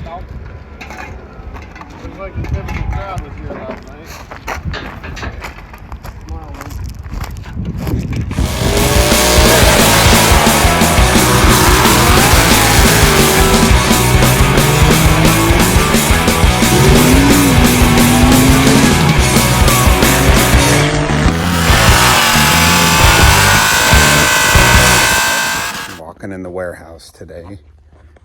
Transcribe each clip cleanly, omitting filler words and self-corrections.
Looks like a typical crowd was here last night. Walking in the warehouse today,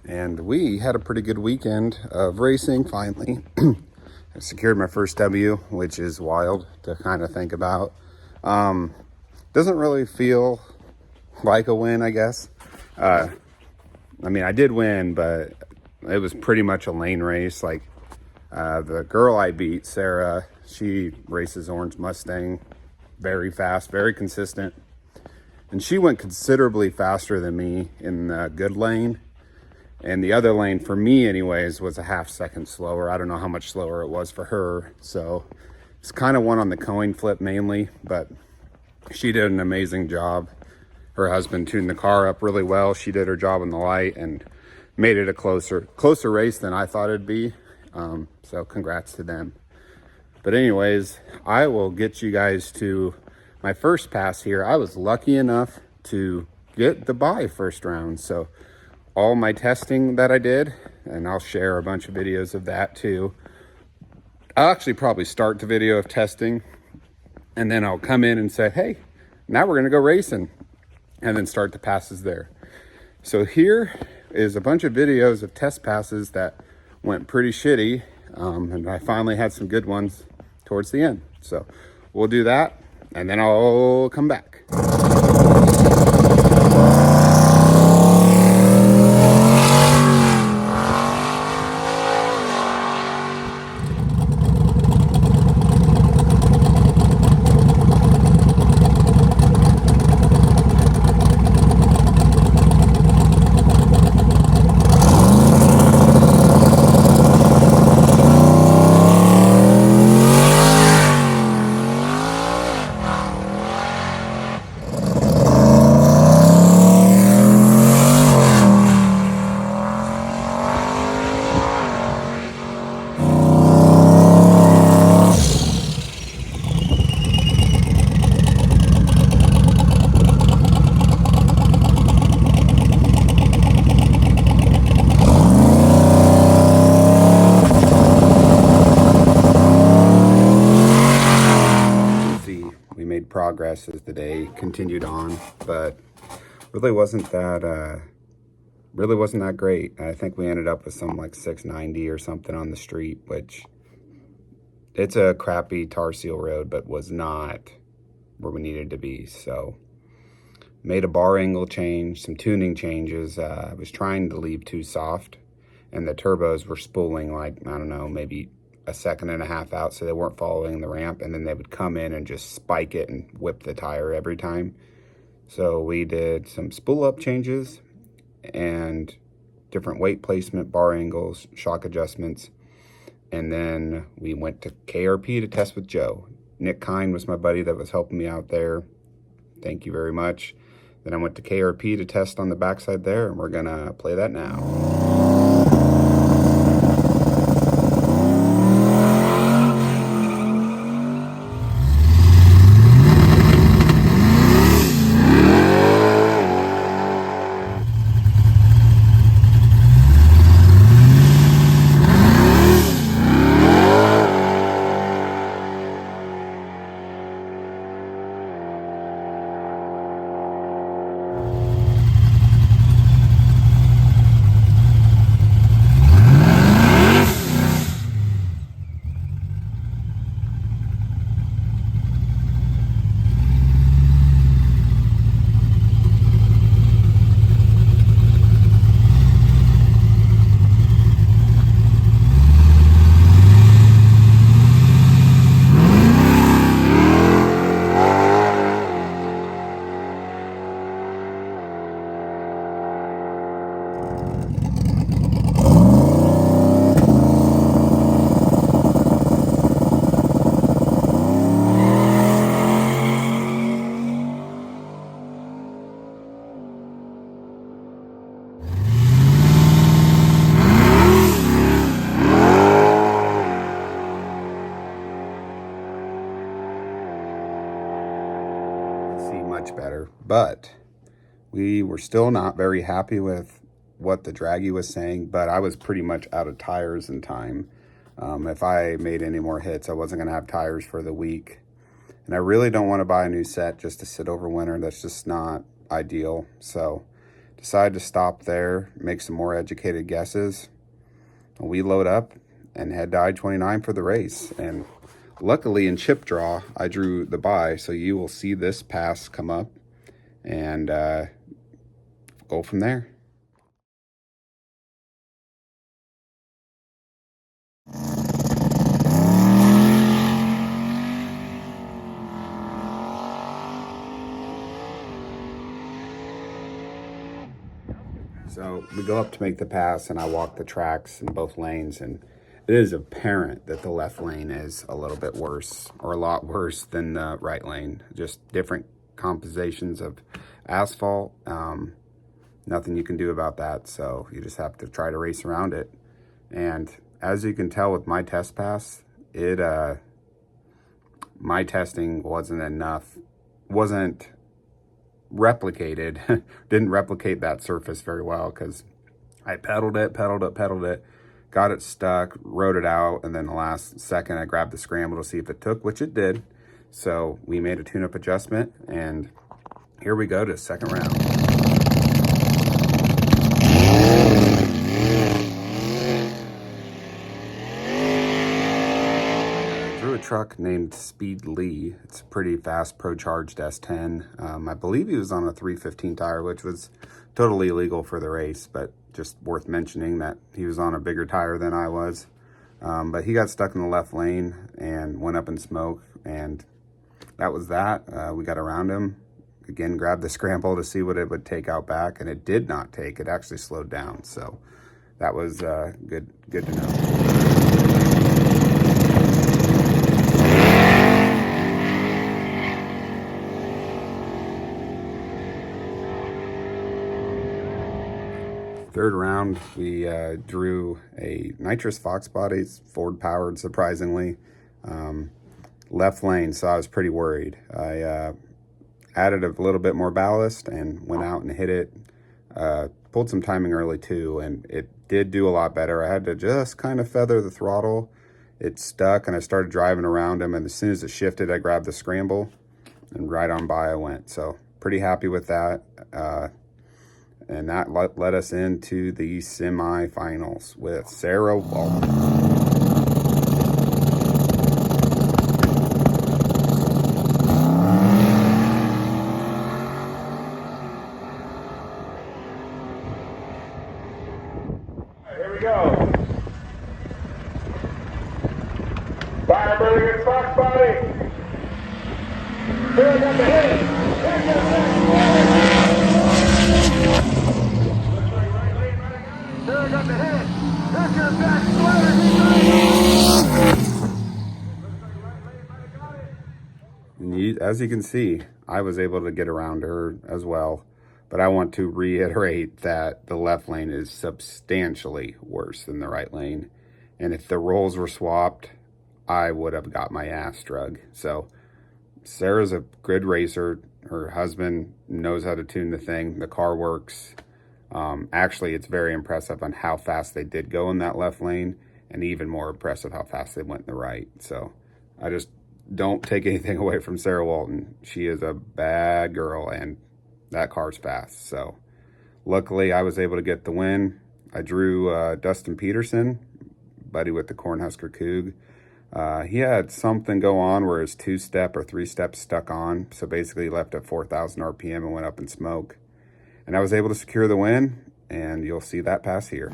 and we had a pretty good weekend of racing. Finally, I secured my first W, which is wild to kind of think about. Doesn't really feel like a win, I guess. I mean, I did win, but it was pretty much a lane race. Like the girl I beat, Sarah, she races Orange Mustang, very fast, very consistent. And she went considerably faster than me in the good lane. And the other lane, for me anyways, was a half second slower. I don't know how much slower it was for her. So it's kind of one on the coin flip mainly, but she did an amazing job. Her husband tuned the car up really well. She did her job on the light and made it a closer race than I thought it'd be. So congrats to them. But anyways, I will get you guys to my first pass here. I was lucky enough to get the bye first round. So all my testing that I did, and I'll share a bunch of videos of that too. I'll actually probably start the video of testing, and then I'll come in and say, hey, now we're gonna go racing, and then start the passes there. So here is a bunch of videos of test passes that went pretty shitty, and I finally had some good ones towards the end. So we'll do that, and then I'll come back. Progress as the day continued on, but really wasn't that great. I think we ended up with some like 690 or something on the street, which it's a crappy tar seal road, but was not where we needed to be. So made a bar angle change, some tuning changes. I was trying to leave too soft, and the turbos were spooling like, I don't know, maybe a second and a half out, so they weren't following the ramp, and then they would come in and just spike it and whip the tire every time. So we did some spool up changes and different weight placement, bar angles, shock adjustments, and then we went to KRP to test with Joe. Nick Kine was my buddy that was helping me out there. Thank you very much. Then I went to KRP to test on the backside there, and we're gonna play that now. there, but we were still not very happy with what the draggy was saying, but I was pretty much out of tires in time. If I made any more hits, I wasn't going to have tires for the week. And I really don't want to buy a new set just to sit over winter. That's just not ideal. So decided to stop there, make some more educated guesses. We load up and head to I29 for the race. And luckily in chip draw, I drew the buy. So you will see this pass come up and go from there. So we go up to make the pass and I walk the tracks in both lanes, and it is apparent that the left lane is a little bit worse, or a lot worse than the right lane. Just different compositions of asphalt. Nothing you can do about that. So you just have to try to race around it. And as you can tell with my test pass, my testing wasn't replicated, didn't replicate that surface very well, because I pedaled it, got it stuck, rode it out, and then the last second I grabbed the scramble to see if it took, which it did. So we made a tune-up adjustment, and here we go to second round. A truck named Speed Lee. It's a pretty fast pro-charged S10. I believe he was on a 315 tire, which was totally illegal for the race, but just worth mentioning that he was on a bigger tire than I was. But he got stuck in the left lane and went up in smoke, and that was that. We got around him. Again, grabbed the scramble to see what it would take out back, and it did not take. It actually slowed down, so that was good to know. Third round, we drew a nitrous Fox bodies, Ford powered, surprisingly, left lane, so I was pretty worried. I added a little bit more ballast and went out and hit it, pulled some timing early too, and it did do a lot better. I had to just kind of feather the throttle. It stuck, and I started driving around him, and as soon as it shifted, I grabbed the scramble, and right on by I went. So pretty happy with that. And that led us into the semifinals with Sarah Walton. Here we go. Fire burning in Fox body. Here got the hit. Here got the hit. Here comes back And as you can see, I was able to get around her as well. But I want to reiterate that the left lane is substantially worse than the right lane. And if the roles were swapped, I would have got my ass drug. So Sarah's a good racer. Her husband knows how to tune the thing. The car works. Actually, it's very impressive on how fast they did go in that left lane, and even more impressive how fast they went in the right. So I just don't take anything away from Sarah Walton. She is a bad girl, and that car's fast. So luckily I was able to get the win. I drew Dustin Peterson, buddy with the Cornhusker Coug. He had something go on where his 2-step or 3-step stuck on. So basically he left at 4,000 RPM and went up in smoke. And I was able to secure the win, and you'll see that pass here.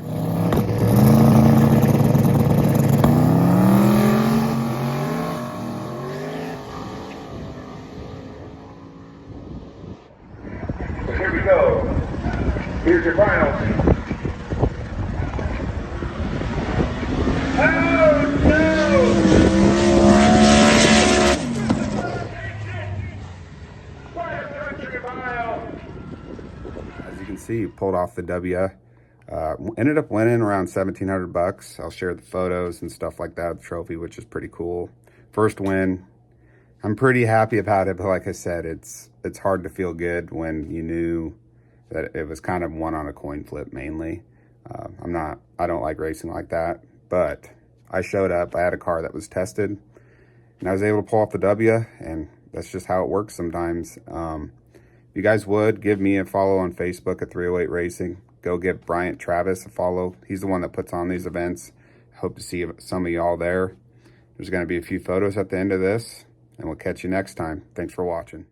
Here we go. Here's your finals. Oh, no! As you can see, pulled off the W. Ended up winning around $1,700. I'll share the photos and stuff like that, the trophy, which is pretty cool. First win, I'm pretty happy about it, but like I said, it's hard to feel good when you knew that it was kind of one on a coin flip mainly. I don't like racing like that, but I showed up. I had a car that was tested, and I was able to pull off the W, and that's just how it works sometimes. If you guys would, give me a follow on Facebook at 308 Racing. Go give Bryant Travis a follow. He's the one that puts on these events. Hope to see some of y'all there. There's going to be a few photos at the end of this, and we'll catch you next time. Thanks for watching.